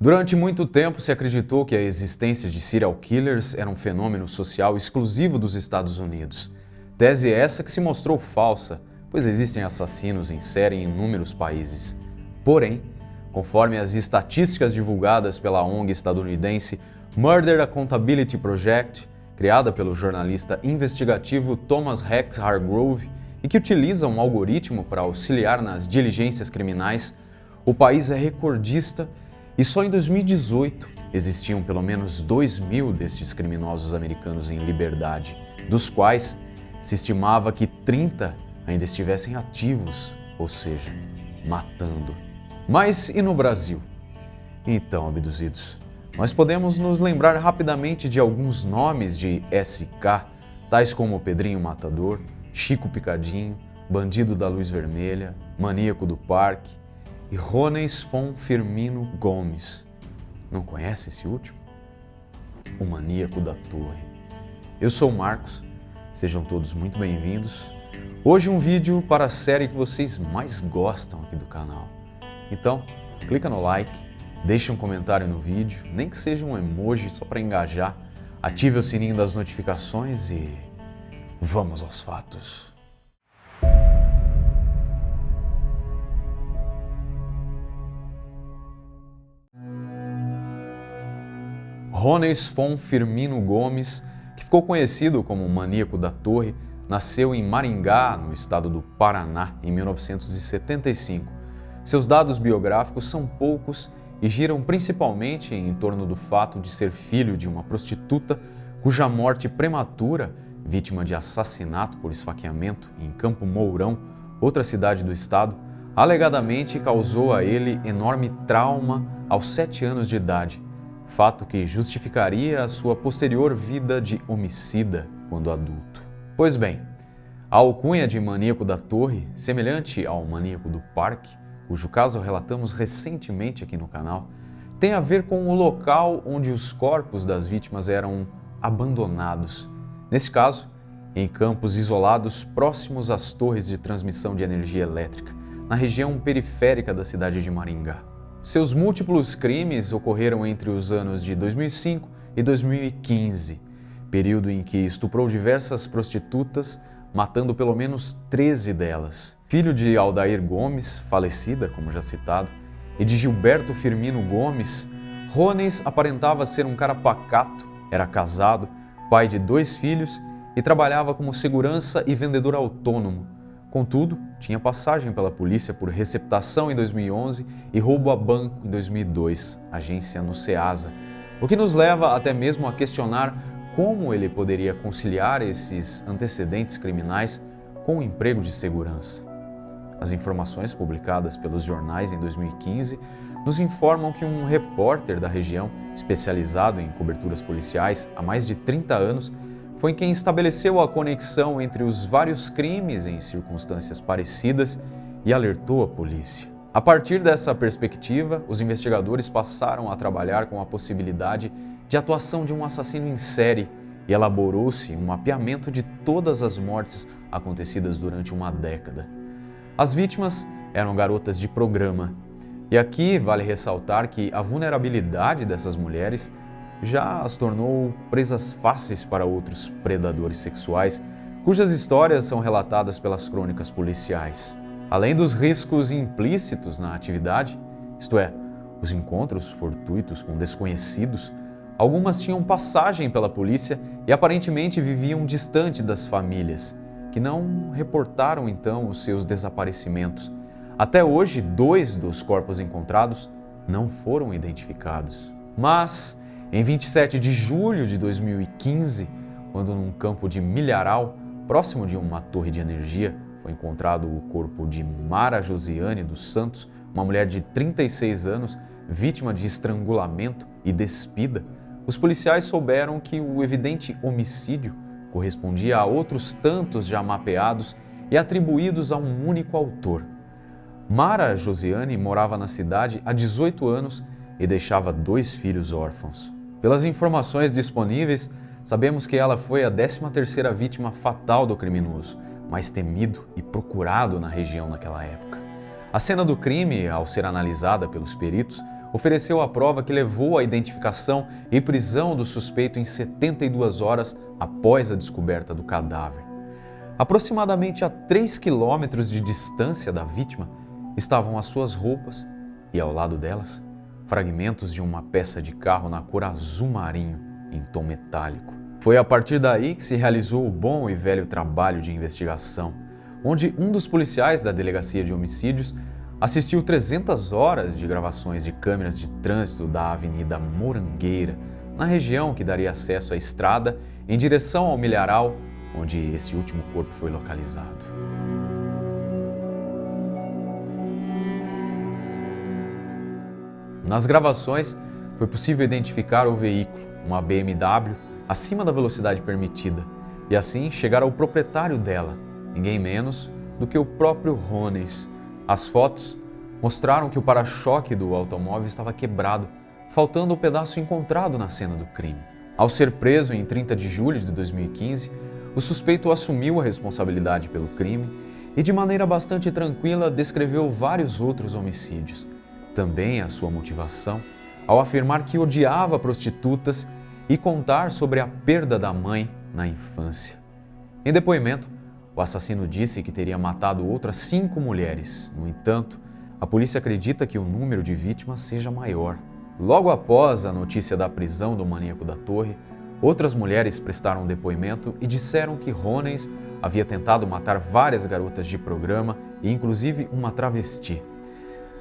Durante muito tempo se acreditou que a existência de serial killers era um fenômeno social exclusivo dos Estados Unidos. Tese essa que se mostrou falsa, pois existem assassinos em série em inúmeros países. Porém, conforme as estatísticas divulgadas pela ONG estadunidense Murder Accountability Project, criada pelo jornalista investigativo Thomas Rex Hargrove e que utiliza um algoritmo para auxiliar nas diligências criminais, o país é recordista e só em 2018 existiam pelo menos 2.000 destes criminosos americanos em liberdade, dos quais se estimava que 30 ainda estivessem ativos, ou seja, matando. Mas e no Brasil? Então, abduzidos, nós podemos nos lembrar rapidamente de alguns nomes de SK, tais como Pedrinho Matador, Chico Picadinho, Bandido da Luz Vermelha, Maníaco do Parque e Jones von Firmino Gomes. Não conhece esse último? O Maníaco da Torre. Eu sou o Marcos, sejam todos muito bem-vindos. Hoje um vídeo para a série que vocês mais gostam aqui do canal. Então, clica no like, deixe um comentário no vídeo, nem que seja um emoji só para engajar, ative o sininho das notificações e vamos aos fatos. Jones von Firmino Gomes, que ficou conhecido como o Maníaco da Torre, nasceu em Maringá, no estado do Paraná, em 1975. Seus dados biográficos são poucos e giram principalmente em torno do fato de ser filho de uma prostituta cuja morte prematura, vítima de assassinato por esfaqueamento em Campo Mourão, outra cidade do estado, alegadamente causou a ele enorme trauma aos 7 anos de idade, fato que justificaria a sua posterior vida de homicida quando adulto. Pois bem, a alcunha de Maníaco da Torre, semelhante ao Maníaco do Parque, cujo caso relatamos recentemente aqui no canal, tem a ver com o local onde os corpos das vítimas eram abandonados. Nesse caso, em campos isolados próximos às torres de transmissão de energia elétrica, na região periférica da cidade de Maringá. Seus múltiplos crimes ocorreram entre os anos de 2005 e 2015, período em que estuprou diversas prostitutas, matando pelo menos 13 delas. Filho de Aldair Gomes, falecida, como já citado, e de Gilberto Firmino Gomes, Jones aparentava ser um cara pacato, era casado, pai de 2 filhos e trabalhava como segurança e vendedor autônomo. Contudo, tinha passagem pela polícia por receptação em 2011 e roubo a banco em 2002, agência no Ceasa, o que nos leva até mesmo a questionar como ele poderia conciliar esses antecedentes criminais com o emprego de segurança. As informações publicadas pelos jornais em 2015 nos informam que um repórter da região, especializado em coberturas policiais há mais de 30 anos, foi quem estabeleceu a conexão entre os vários crimes em circunstâncias parecidas e alertou a polícia. A partir dessa perspectiva, os investigadores passaram a trabalhar com a possibilidade de atuação de um assassino em série e elaborou-se um mapeamento de todas as mortes acontecidas durante uma década. As vítimas eram garotas de programa. E aqui vale ressaltar que a vulnerabilidade dessas mulheres já as tornou presas fáceis para outros predadores sexuais, cujas histórias são relatadas pelas crônicas policiais. Além dos riscos implícitos na atividade, isto é, os encontros fortuitos com desconhecidos, algumas tinham passagem pela polícia e aparentemente viviam distante das famílias, que não reportaram então os seus desaparecimentos. Até hoje, 2 dos corpos encontrados não foram identificados. Mas, em 27 de julho de 2015, quando num campo de Milharal, próximo de uma torre de energia, foi encontrado o corpo de Mara Josiane dos Santos, uma mulher de 36 anos, vítima de estrangulamento e despida, os policiais souberam que o evidente homicídio correspondia a outros tantos já mapeados e atribuídos a um único autor. Mara Josiane morava na cidade há 18 anos e deixava 2 filhos órfãos. Pelas informações disponíveis, sabemos que ela foi a 13ª vítima fatal do criminoso, mais temido e procurado na região naquela época. A cena do crime, ao ser analisada pelos peritos, ofereceu a prova que levou à identificação e prisão do suspeito em 72 horas após a descoberta do cadáver. Aproximadamente a 3 quilômetros de distância da vítima estavam as suas roupas e, ao lado delas, fragmentos de uma peça de carro na cor azul marinho em tom metálico. Foi a partir daí que se realizou o bom e velho trabalho de investigação, onde um dos policiais da Delegacia de Homicídios assistiu 300 horas de gravações de câmeras de trânsito da Avenida Morangueira, na região que daria acesso à estrada em direção ao milharal, onde esse último corpo foi localizado. Nas gravações, foi possível identificar o veículo, uma BMW, acima da velocidade permitida, e assim chegar ao proprietário dela, ninguém menos do que o próprio Rones. As fotos mostraram que o para-choque do automóvel estava quebrado, faltando o pedaço encontrado na cena do crime. Ao ser preso em 30 de julho de 2015, o suspeito assumiu a responsabilidade pelo crime e, de maneira bastante tranquila, descreveu vários outros homicídios. Também a sua motivação, ao afirmar que odiava prostitutas e contar sobre a perda da mãe na infância. Em depoimento, o assassino disse que teria matado outras 5 mulheres. No entanto, a polícia acredita que o número de vítimas seja maior. Logo após a notícia da prisão do maníaco da Torre, outras mulheres prestaram depoimento e disseram que Rones havia tentado matar várias garotas de programa e inclusive uma travesti.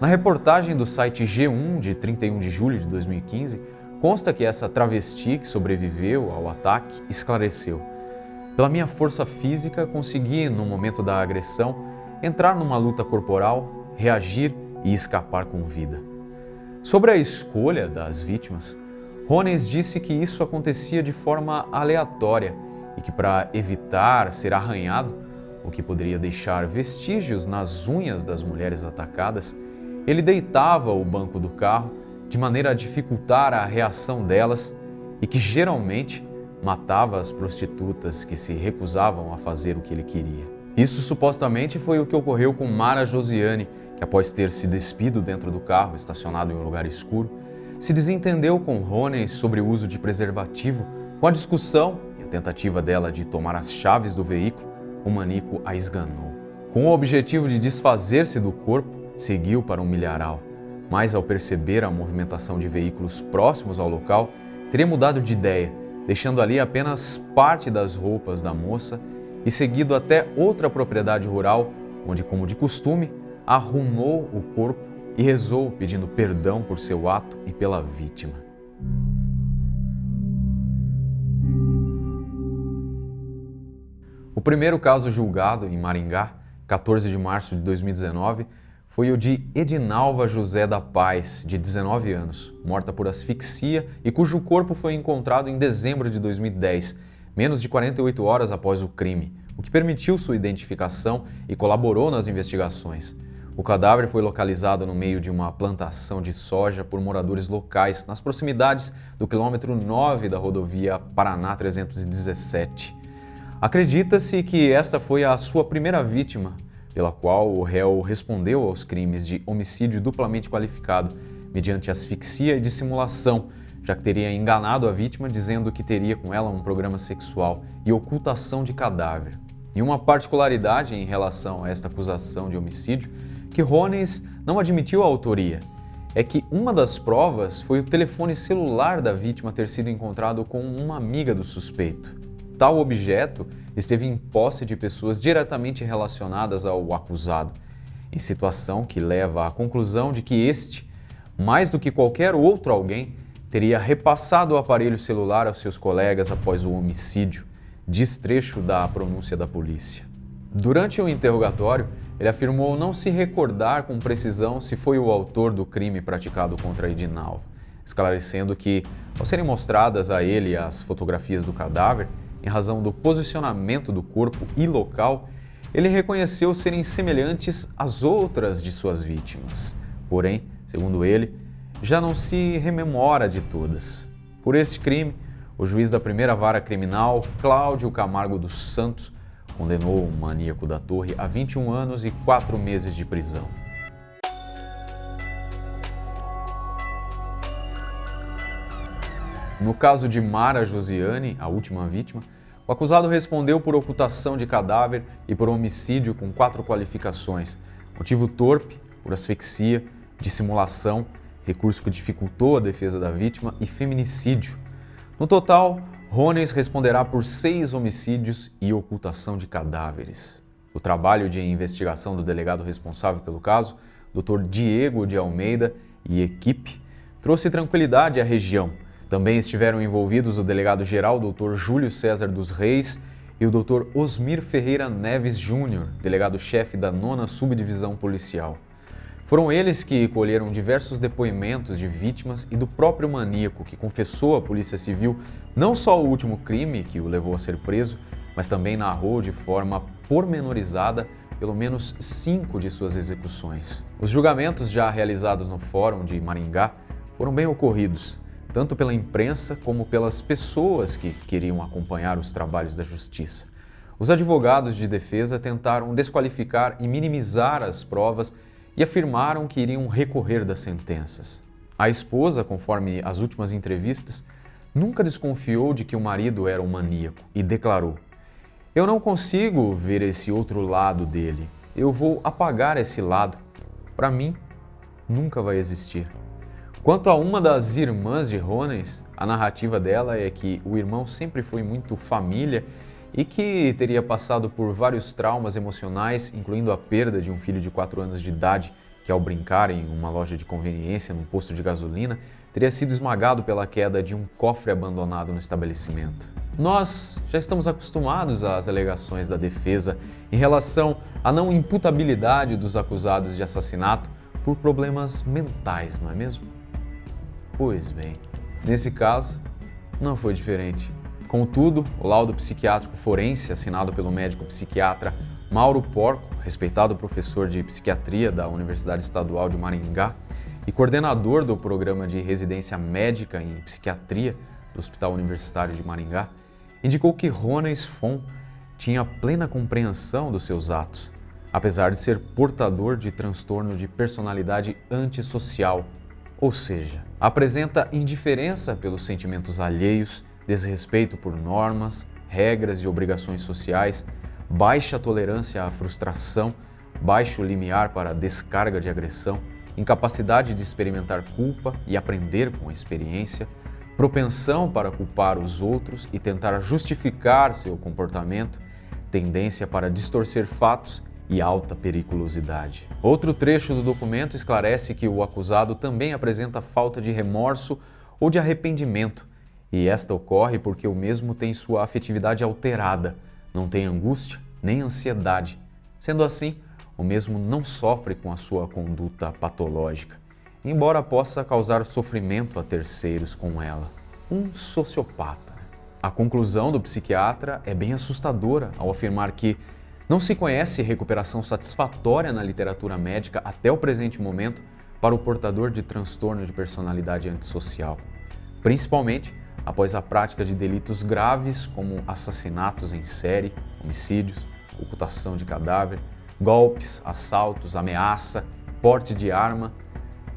Na reportagem do site G1 de 31 de julho de 2015, consta que essa travesti que sobreviveu ao ataque esclareceu: "Pela minha força física, consegui, no momento da agressão, entrar numa luta corporal, reagir e escapar com vida." Sobre a escolha das vítimas, Rones disse que isso acontecia de forma aleatória e que, para evitar ser arranhado, o que poderia deixar vestígios nas unhas das mulheres atacadas, ele deitava o banco do carro de maneira a dificultar a reação delas e que geralmente matava as prostitutas que se recusavam a fazer o que ele queria. Isso supostamente foi o que ocorreu com Mara Josiane, que após ter se despido dentro do carro estacionado em um lugar escuro, se desentendeu com Rones sobre o uso de preservativo. Com a discussão e a tentativa dela de tomar as chaves do veículo, o maníaco a esganou. Com o objetivo de desfazer-se do corpo, seguiu para um milharal, mas ao perceber a movimentação de veículos próximos ao local, teria mudado de ideia, deixando ali apenas parte das roupas da moça e seguido até outra propriedade rural, onde, como de costume, arrumou o corpo e rezou pedindo perdão por seu ato e pela vítima. O primeiro caso julgado em Maringá, 14 de março de 2019, foi o de Edinalva José da Paz, de 19 anos, morta por asfixia e cujo corpo foi encontrado em dezembro de 2010, menos de 48 horas após o crime, o que permitiu sua identificação e colaborou nas investigações. O cadáver foi localizado no meio de uma plantação de soja por moradores locais, nas proximidades do quilômetro 9 da rodovia Paraná 317. Acredita-se que esta foi a sua primeira vítima, pela qual o réu respondeu aos crimes de homicídio duplamente qualificado, mediante asfixia e dissimulação, já que teria enganado a vítima dizendo que teria com ela um programa sexual e ocultação de cadáver. E uma particularidade em relação a esta acusação de homicídio, que Rones não admitiu a autoria, é que uma das provas foi o telefone celular da vítima ter sido encontrado com uma amiga do suspeito. Tal objeto esteve em posse de pessoas diretamente relacionadas ao acusado, em situação que leva à conclusão de que este, mais do que qualquer outro alguém, teria repassado o aparelho celular aos seus colegas após o homicídio, diz trecho da pronúncia da polícia. Durante o interrogatório, ele afirmou não se recordar com precisão se foi o autor do crime praticado contra Edinalva, esclarecendo que, ao serem mostradas a ele as fotografias do cadáver, em razão do posicionamento do corpo e local, ele reconheceu serem semelhantes às outras de suas vítimas. Porém, segundo ele, já não se rememora de todas. Por este crime, o juiz da primeira vara criminal, Cláudio Camargo dos Santos, condenou o maníaco da Torre a 21 anos e 4 meses de prisão. No caso de Mara Josiane, a última vítima, o acusado respondeu por ocultação de cadáver e por homicídio com 4 qualificações: motivo torpe, por asfixia, dissimulação, recurso que dificultou a defesa da vítima e feminicídio. No total, Rones responderá por 6 homicídios e ocultação de cadáveres. O trabalho de investigação do delegado responsável pelo caso, Dr. Diego de Almeida e equipe, trouxe tranquilidade à região. Também estiveram envolvidos o delegado-geral Dr. Júlio César dos Reis e o Dr. Osmir Ferreira Neves Júnior, delegado-chefe da 9ª Subdivisão Policial. Foram eles que colheram diversos depoimentos de vítimas e do próprio maníaco, que confessou à Polícia Civil não só o último crime que o levou a ser preso, mas também narrou de forma pormenorizada pelo menos 5 de suas execuções. Os julgamentos já realizados no Fórum de Maringá foram bem ocorridos, tanto pela imprensa como pelas pessoas que queriam acompanhar os trabalhos da Justiça. Os advogados de defesa tentaram desqualificar e minimizar as provas e afirmaram que iriam recorrer das sentenças. A esposa, conforme as últimas entrevistas, nunca desconfiou de que o marido era um maníaco e declarou: "Eu não consigo ver esse outro lado dele. Eu vou apagar esse lado. Para mim, nunca vai existir." Quanto a uma das irmãs de Rones, a narrativa dela é que o irmão sempre foi muito família e que teria passado por vários traumas emocionais, incluindo a perda de um filho de 4 anos de idade, que ao brincar em uma loja de conveniência num posto de gasolina, teria sido esmagado pela queda de um cofre abandonado no estabelecimento. Nós já estamos acostumados às alegações da defesa em relação à não imputabilidade dos acusados de assassinato por problemas mentais, não é mesmo? Pois bem, nesse caso, não foi diferente. Contudo, o laudo psiquiátrico forense assinado pelo médico psiquiatra Mauro Porco, respeitado professor de psiquiatria da Universidade Estadual de Maringá e coordenador do programa de residência médica em psiquiatria do Hospital Universitário de Maringá, indicou que Rones Fon tinha plena compreensão dos seus atos, apesar de ser portador de transtorno de personalidade antissocial, ou seja, apresenta indiferença pelos sentimentos alheios, desrespeito por normas, regras e obrigações sociais, baixa tolerância à frustração, baixo limiar para a descarga de agressão, incapacidade de experimentar culpa e aprender com a experiência, propensão para culpar os outros e tentar justificar seu comportamento, tendência para distorcer fatos e alta periculosidade. Outro trecho do documento esclarece que o acusado também apresenta falta de remorso ou de arrependimento, e esta ocorre porque o mesmo tem sua afetividade alterada, não tem angústia nem ansiedade. Sendo assim, o mesmo não sofre com a sua conduta patológica, embora possa causar sofrimento a terceiros com ela. Um sociopata. A conclusão do psiquiatra é bem assustadora ao afirmar que não se conhece recuperação satisfatória na literatura médica até o presente momento para o portador de transtorno de personalidade antissocial, principalmente após a prática de delitos graves como assassinatos em série, homicídios, ocultação de cadáver, golpes, assaltos, ameaça, porte de arma.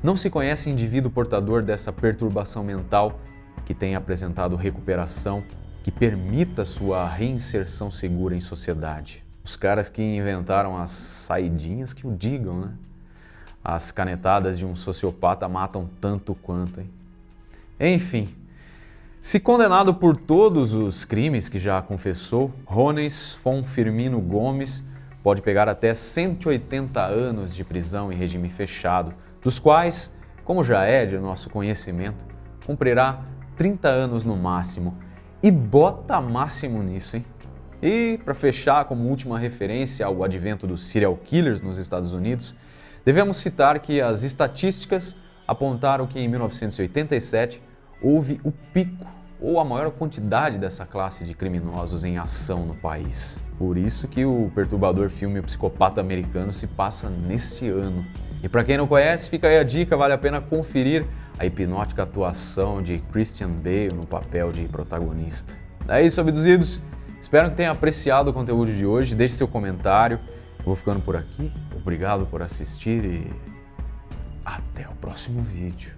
Não se conhece indivíduo portador dessa perturbação mental que tenha apresentado recuperação que permita sua reinserção segura em sociedade. Os caras que inventaram as saidinhas que o digam, né? As canetadas de um sociopata matam tanto quanto, hein? Enfim, se condenado por todos os crimes que já confessou, Rones Fon Firmino Gomes pode pegar até 180 anos de prisão em regime fechado, dos quais, como já é de nosso conhecimento, cumprirá 30 anos no máximo. E bota máximo nisso, hein? E, para fechar, como última referência ao advento dos serial killers nos Estados Unidos, devemos citar que as estatísticas apontaram que em 1987 houve o pico ou a maior quantidade dessa classe de criminosos em ação no país. Por isso que o perturbador filme O Psicopata Americano se passa neste ano. E para quem não conhece, fica aí a dica, vale a pena conferir a hipnótica atuação de Christian Bale no papel de protagonista. É isso, abduzidos! Espero que tenha apreciado o conteúdo de hoje, deixe seu comentário. Eu vou ficando por aqui, obrigado por assistir e até o próximo vídeo.